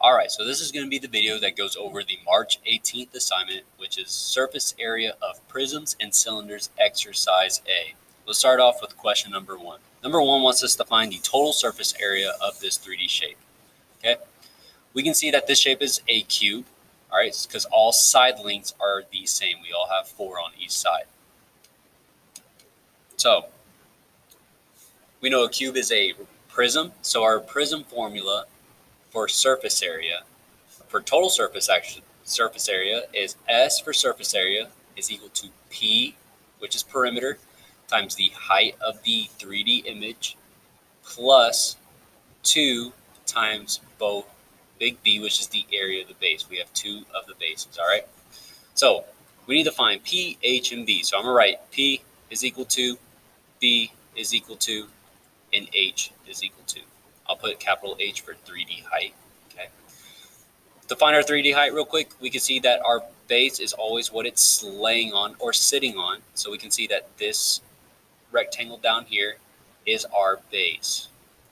Alright, so this is going to be the video that goes over the March 18th assignment, which is surface area of prisms and cylinders exercise A. We'll start off with question number 1. Number 1 wants us to find the total surface area of this 3D shape. Okay, we can see that this shape is a cube, alright, because all side lengths are the same. We all have 4 on each side. So, we know a cube is a prism, so our prism formula for surface area, for total surface area, is S for surface area is equal to P, which is perimeter, times the height of the 3D image, plus 2 times both big B, which is the area of the base. We have 2 of the bases, all right? So we need to find P, H, and B. So I'm going to write P is equal to, B is equal to, and H is equal to. I'll put capital H for 3D height. Okay. To find our 3D height real quick, we can see that our base is always what it's laying on or sitting on. So we can see that this rectangle down here is our base.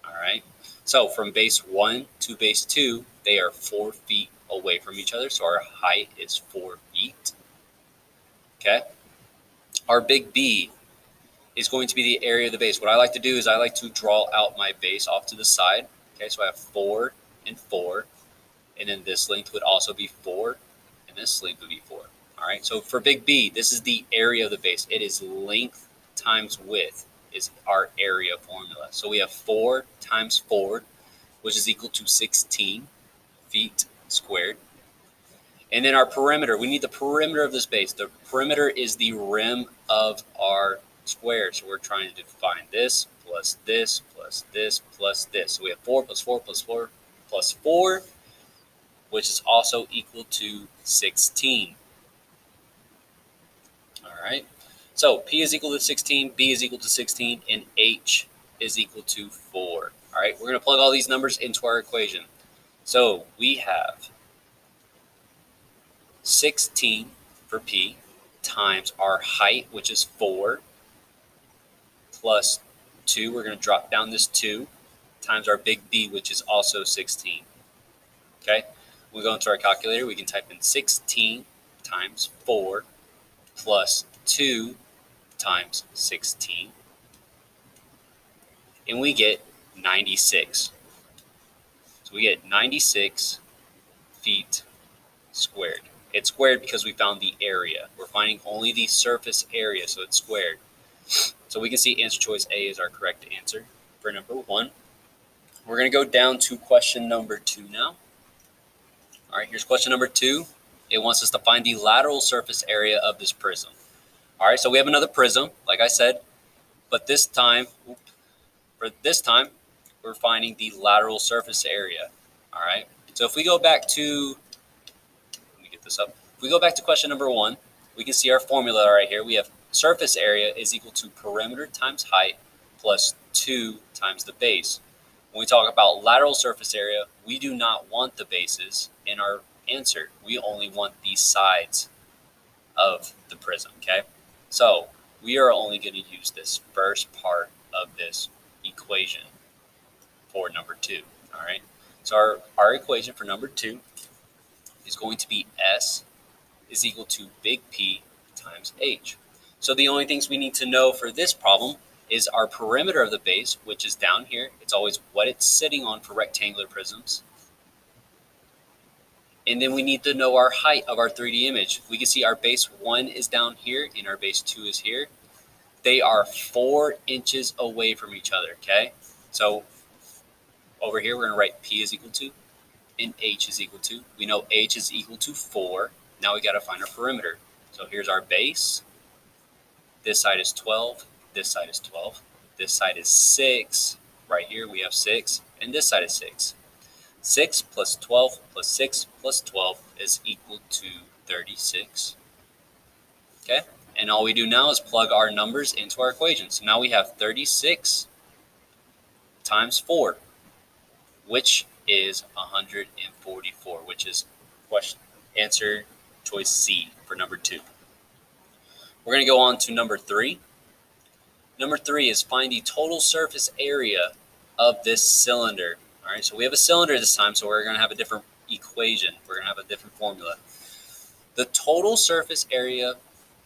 All right. So from base 1 to base 2, they are 4 feet away from each other. So our height is 4 feet. Okay. Our big B is going to be the area of the base. What I like to do is I like to draw out my base off to the side. Okay, so I have 4 and 4, and then this length would also be 4, and this length would be 4. All right, so for big B, this is the area of the base. It is length times width is our area formula. So we have 4 times 4, which is equal to 16 feet squared. And then our perimeter, we need the perimeter of this base. The perimeter is the rim of our square. So we're trying to define this plus this plus this plus this. So we have 4 plus 4 plus 4 plus 4, which is also equal to 16. All right. So P is equal to 16, B is equal to 16, and H is equal to 4. All right. We're going to plug all these numbers into our equation. So we have 16 for P times our height, which is 4, plus 2, we're going to drop down this 2, times our big B, which is also 16. Okay, when we go into our calculator, we can type in 16 times 4 plus 2 times 16, and we get 96. So we get 96 feet squared. It's squared because we found the area. We're finding only the surface area, so it's squared. So we can see answer choice A is our correct answer for number 1. We're going to go down to question number 2 now. All right, here's question number 2. It wants us to find the lateral surface area of this prism. All right, so we have another prism, like I said, but this time, we're finding the lateral surface area. All right, so if we go back to, let me get this up. If we go back to question number 1, we can see our formula right here. We have surface area is equal to perimeter times height plus 2 times the base. When we talk about lateral surface area, we do not want the bases in our answer. We only want the sides of the prism, okay? So we are only going to use this first part of this equation for number 2, all right? So our equation for number 2 is going to be S is equal to big P times H. So the only things we need to know for this problem is our perimeter of the base, which is down here. It's always what it's sitting on for rectangular prisms. And then we need to know our height of our 3D image. We can see our base 1 is down here and our base 2 is here. They are 4 inches away from each other, okay? So over here, we're going to write P is equal to and H is equal to. We know H is equal to 4. Now we got to find our perimeter. So here's our base. This side is 12, this side is 12, this side is 6, right here we have 6, and this side is 6. 6 plus 12 plus 6 plus 12 is equal to 36. Okay, and all we do now is plug our numbers into our equation. So now we have 36 times 4, which is 144, which is answer choice C for number 2. We're going to go on to number 3. Number 3 is find the total surface area of this cylinder. All right, so we have a cylinder this time, so we're going to have a different equation. We're going to have a different formula. The total surface area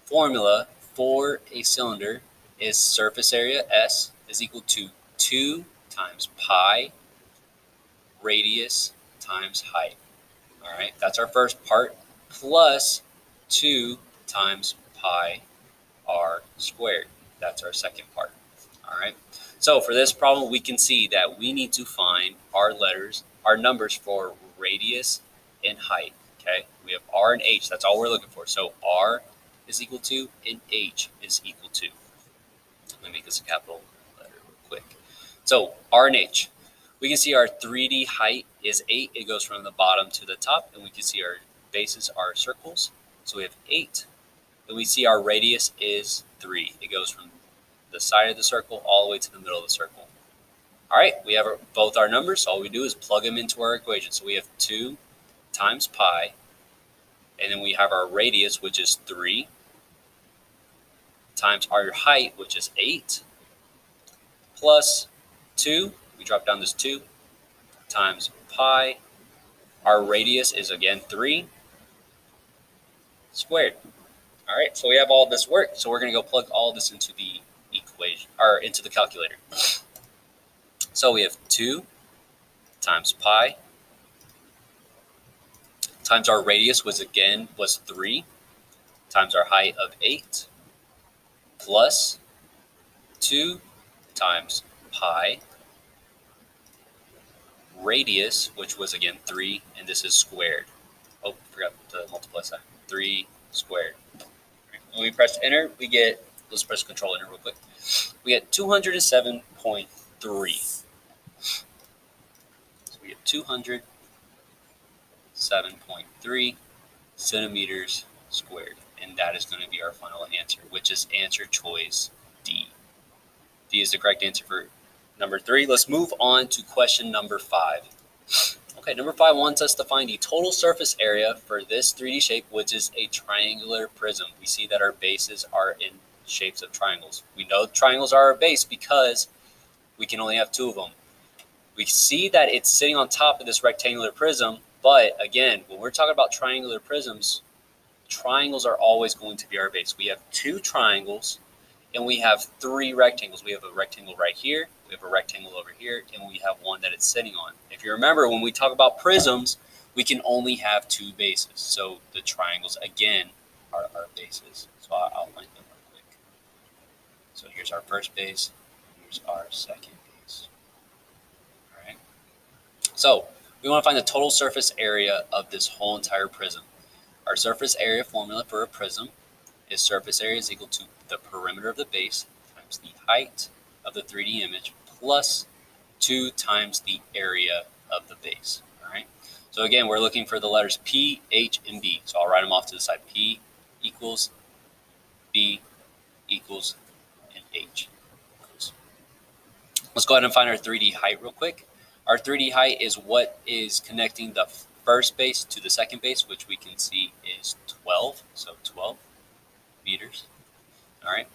formula for a cylinder is surface area S is equal to 2 times pi radius times height. All right, that's our first part, plus 2 times pi r squared. That's our second part. All right, so for this problem, we can see that we need to find our numbers for radius and height. Okay, we have r and h. That's all we're looking for. So r is equal to and h is equal to. Let me make this a capital letter real quick. So r and h. We can see our 3D height is 8. It goes from the bottom to the top, and we can see our bases are circles. So we have 8. And we see our radius is 3. It goes from the side of the circle all the way to the middle of the circle. All right, we have both our numbers. So all we do is plug them into our equation. So we have 2 times pi, and then we have our radius, which is 3, times our height, which is 8, plus 2. We drop down this 2 times pi. Our radius is again 3 squared. All right, so we have all this work. So we're going to go plug all this into the equation, or into the calculator. So we have 2 times pi times our radius was 3 times our height of 8 plus 2 times pi radius, which was again 3, and this is squared. Oh, forgot to multiply sign. 3 squared. When we press enter, we get, let's press control enter real quick. We get 207.3. So we get 207.3 centimeters squared. And that is going to be our final answer, which is answer choice D. D is the correct answer for number 3. Let's move on to question number 5. Okay, number 5 wants us to find the total surface area for this 3D shape, which is a triangular prism. We see that our bases are in shapes of triangles. We know triangles are our base because we can only have 2 of them. We see that it's sitting on top of this rectangular prism, but again, when we're talking about triangular prisms, triangles are always going to be our base. We have 2 triangles, and we have 3 rectangles. We have a rectangle right here, we have a rectangle over here, and we have one that it's sitting on. If you remember, when we talk about prisms, we can only have 2 bases. So the triangles, again, are our bases. So I'll outline them real quick. So here's our first base, here's our second base. All right. So we want to find the total surface area of this whole entire prism. Our surface area formula for a prism is surface area is equal to the perimeter of the base times the height of the 3D image plus 2 times the area of the base. All right. So again, we're looking for the letters P, H, and B. So I'll write them off to the side. P equals B equals and H equals. Let's go ahead and find our 3D height real quick. Our 3D height is what is connecting the first base to the second base, which we can see is 12. So 12 meters. All right.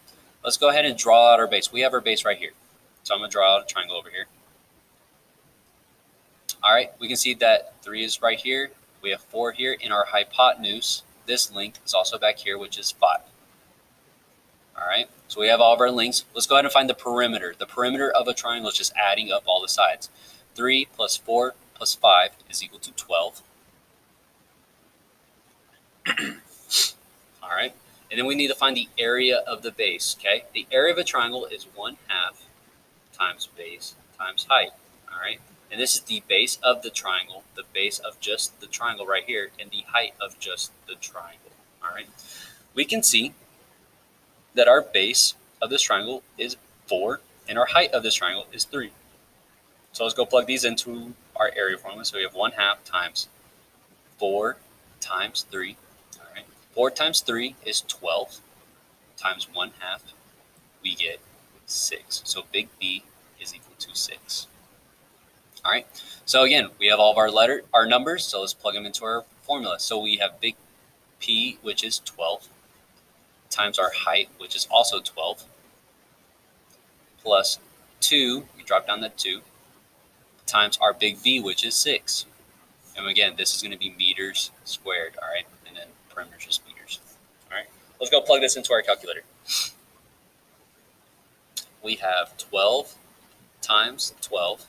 Let's go ahead and draw out our base. We have our base right here. So I'm going to draw out a triangle over here. All right. We can see that 3 is right here. We have 4 here. In our hypotenuse, this length is also back here, which is 5. All right. So we have all of our lengths. Let's go ahead and find the perimeter. The perimeter of a triangle is just adding up all the sides. 3 plus 4 plus 5 is equal to 12. All right. And then we need to find the area of the base, okay? The area of a triangle is 1/2 times base times height, all right? And this is the base of the triangle, the base of just the triangle right here, and the height of just the triangle, all right? We can see that our base of this triangle is 4, and our height of this triangle is 3. So let's go plug these into our area formula. So we have 1/2 times 4 times 3. 4 times 3 is 12 times 1/2, we get 6. So big B is equal to 6. All right. So again, we have all of our numbers. So let's plug them into our formula. So we have big P, which is 12, times our height, which is also 12, plus 2, we drop down that 2, times our big B, which is 6. And again, this is going to be meters squared, all right? And then perimeter is just meters, all right? Let's go plug this into our calculator. We have 12 times 12,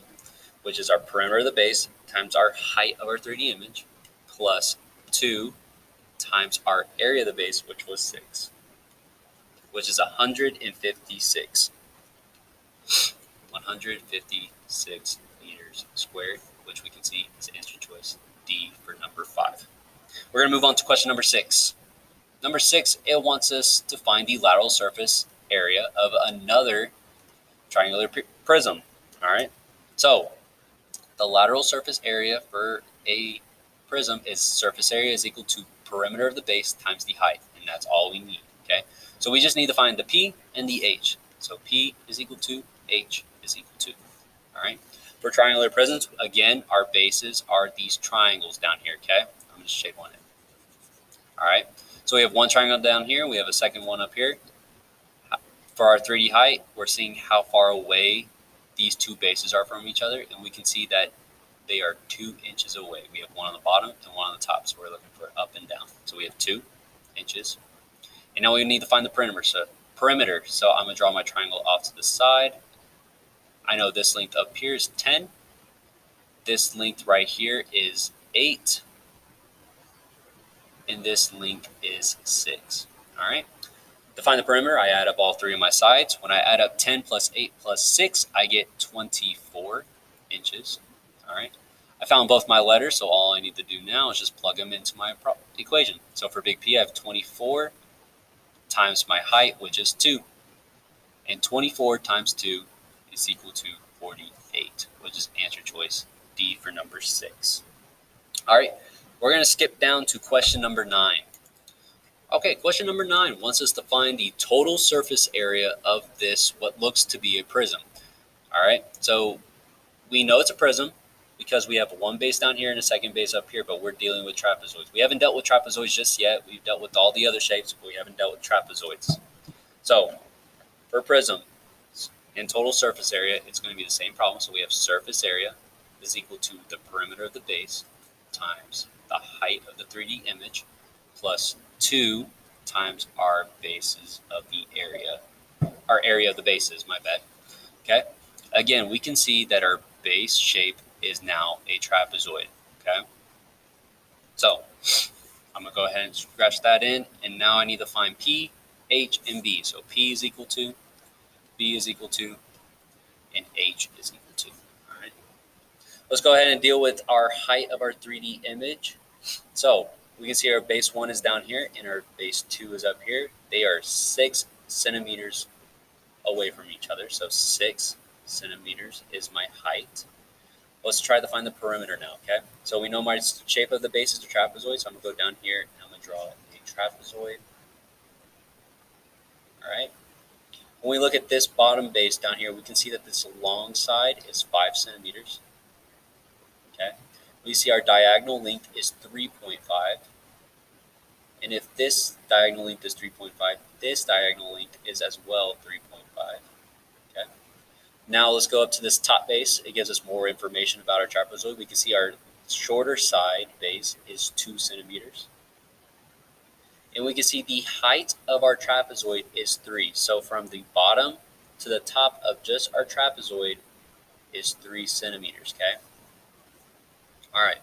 which is our perimeter of the base, times our height of our 3D image, plus 2 times our area of the base, which was 6, which is 156. 156 meters squared, which we can see is answer choice D for number 5. We're going to move on to question number 6. Number 6, it wants us to find the lateral surface area of another triangular prism. All right. So the lateral surface area for a prism is surface area is equal to perimeter of the base times the height, and that's all we need. Okay. So we just need to find the P and the H. So P is equal to H is equal to. All right. For triangular prisms, again, our bases are these triangles down here. Okay. I'm going to shape one in. All right. So we have one triangle down here. We have a second one up here. For our 3D height, we're seeing how far away these two bases are from each other, and we can see that they are 2 inches away. We have one on the bottom and one on the top, so we're looking for up and down. So we have 2 inches. And now we need to find the perimeter. So I'm going to draw my triangle off to the side. I know this length up here is 10. This length right here is 8. And this length is 6. All right. To find the perimeter, I add up all 3 of my sides. When I add up 10 plus 8 plus 6, I get 24 inches. All right. I found both my letters, so all I need to do now is just plug them into my equation. So for big P, I have 24 times my height, which is 2. And 24 times 2 is equal to 48, which is answer choice D for number 6. All right. We're going to skip down to question number 9. Okay, question number 9 wants us to find the total surface area of this, what looks to be a prism. All right, so we know it's a prism because we have one base down here and a second base up here, but we're dealing with trapezoids. We haven't dealt with trapezoids just yet. We've dealt with all the other shapes, but we haven't dealt with trapezoids. So for prism, in total surface area, it's going to be the same problem. So we have surface area is equal to the perimeter of the base times the height of the 3D image plus 2 times our bases of the area, our area of the bases, my bad. Okay. Again, we can see that our base shape is now a trapezoid. Okay. So I'm going to go ahead and scratch that in. And now I need to find P, H, and B. So P is equal to, B is equal to, and H is equal to. All right. Let's go ahead and deal with our height of our 3D image. So we can see our base 1 is down here and our base 2 is up here. They are 6 centimeters away from each other. So 6 centimeters is my height. Let's try to find the perimeter now, okay? So we know my shape of the base is a trapezoid, so I'm going to go down here and I'm going to draw a trapezoid. All right. When we look at this bottom base down here, we can see that this long side is 5 centimeters. Okay. We see our diagonal length is 3.5. And if this diagonal length is 3.5, this diagonal length is as well 3.5. Okay. Now let's go up to this top base. It gives us more information about our trapezoid. We can see our shorter side base is 2 centimeters. And we can see the height of our trapezoid is 3. So from the bottom to the top of just our trapezoid is 3 centimeters, okay? All right.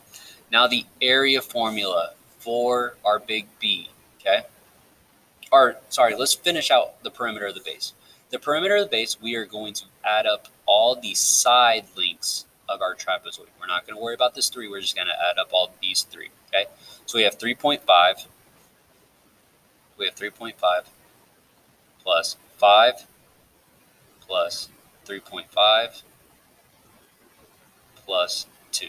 Now the area formula for our big B, okay? Or, sorry, let's finish out the perimeter of the base. The perimeter of the base, we are going to add up all the side lengths of our trapezoid. We're not going to worry about this 3. We're just going to add up all these 3, okay? So we have 3.5. We have 3.5 plus 5 plus 3.5 plus 2.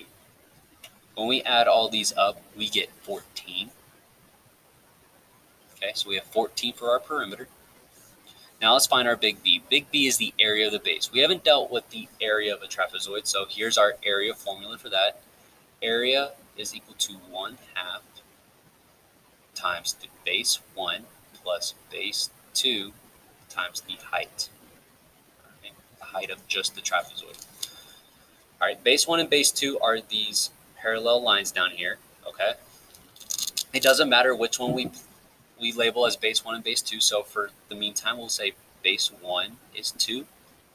When we add all these up, we get 14. Okay, so we have 14 for our perimeter. Now let's find our big B. Big B is the area of the base. We haven't dealt with the area of a trapezoid, so here's our area formula for that. Area is equal to 1/2 times the base 1 plus base 2 times the height. Right, the height of just the trapezoid. All right, base 1 and base 2 are these parallel lines down here, okay? It doesn't matter which one we label as base 1 and base 2. So for the meantime, we'll say base 1 is 2.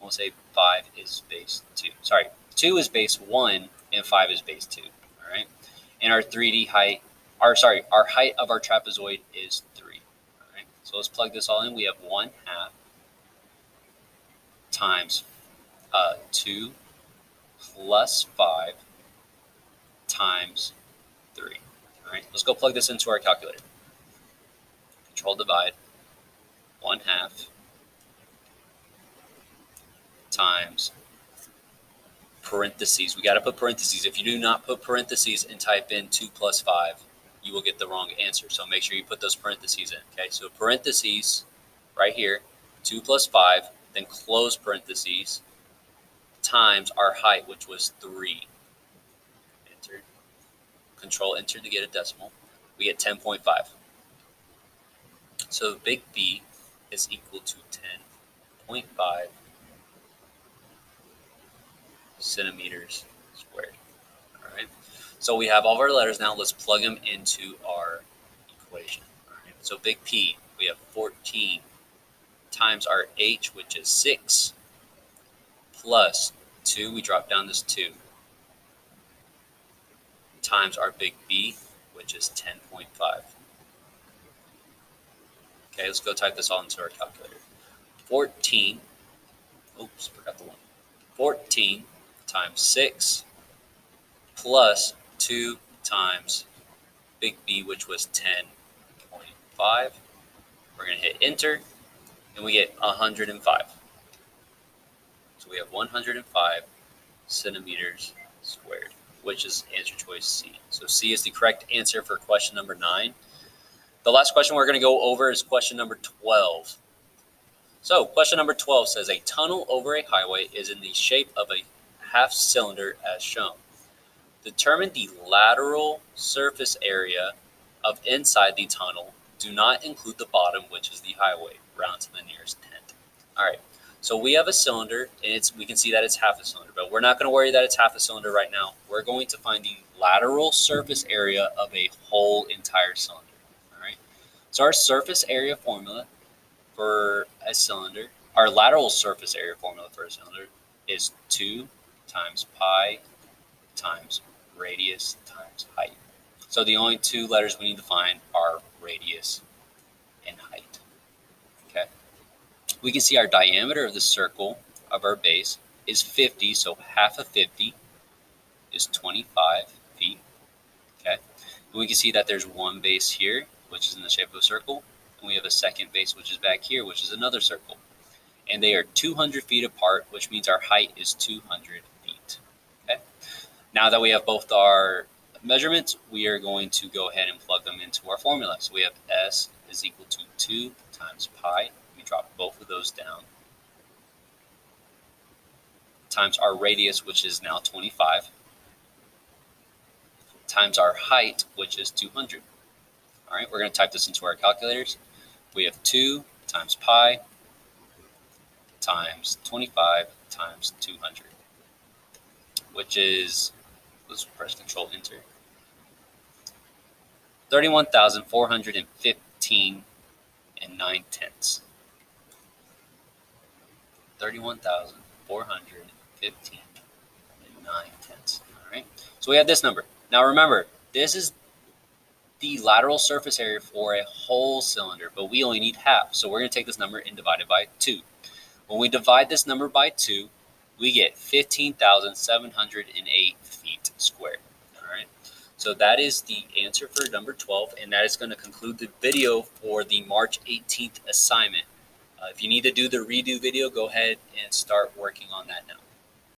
We'll say 5 is base 2. Sorry, 2 is base 1 and 5 is base 2. All right. And our 3D height, our height of our trapezoid is 3. All right. So let's plug this all in. We have 1/2 times 2 plus 5 times 3. All right. Let's go plug this into our calculator. Control divide. 1/2 times parentheses. We got to put parentheses. If you do not put parentheses and type in 2 plus 5, you will get the wrong answer. So make sure you put those parentheses in. Okay, so parentheses right here, 2 plus 5, then close parentheses, times our height, which was 3. Enter. Control enter to get a decimal. We get 10.5. So big B is equal to 10.5 centimeters squared. All right. So we have all of our letters now. Let's plug them into our equation. All right. So big P, we have 14 times our H, which is 6, plus 2. We drop down this 2 times our big B, which is 10.5. Okay, let's go type this all into our calculator. 14, oops, forgot the 1. 14 times 6 plus 2 times big B, which was 10.5. We're going to hit enter, and we get 105. So we have 105 centimeters squared, which is answer choice C. So C is the correct answer for question number 9. The last question we're going to go over is question number 12. So question number 12 says a tunnel over a highway is in the shape of a half cylinder as shown. Determine the lateral surface area of inside the tunnel. Do not include the bottom, which is the highway. Round to the nearest tenth. All right. So we have a cylinder, and we can see that it's half a cylinder, but we're not going to worry that it's half a cylinder right now. We're going to find the lateral surface area of a whole entire cylinder. All right. So our surface area formula for a cylinder, our lateral surface area formula for a cylinder is 2 times pi times radius times height. So the only two letters we need to find are radius and height. Okay. We can see our diameter of the circle of our base is 50, so half of 50 is 25 feet. Okay. And we can see that there's one base here, which is in the shape of a circle, and we have a second base, which is back here, which is another circle. And they are 200 feet apart, which means our height is 200 feet. Okay. Now that we have both our measurements, we are going to go ahead and plug them into our formula. So we have S is equal to 2 times pi. We drop both of those down. Times our radius, which is now 25. Times our height, which is 200. All right, we're going to type this into our calculators. We have 2 times pi times 25 times 200, which is, let's press Control Enter, 31,415 and 9 tenths. 31,415 and 9 tenths. All right, so we have this number. Now remember, this is the lateral surface area for a whole cylinder, but we only need half. So we're going to take this number and divide it by 2. When we divide this number by 2, we get 15,708 feet squared. All right. So that is the answer for number 12, and that is going to conclude the video for the March 18th assignment. If you need to do the redo video, go ahead and start working on that now.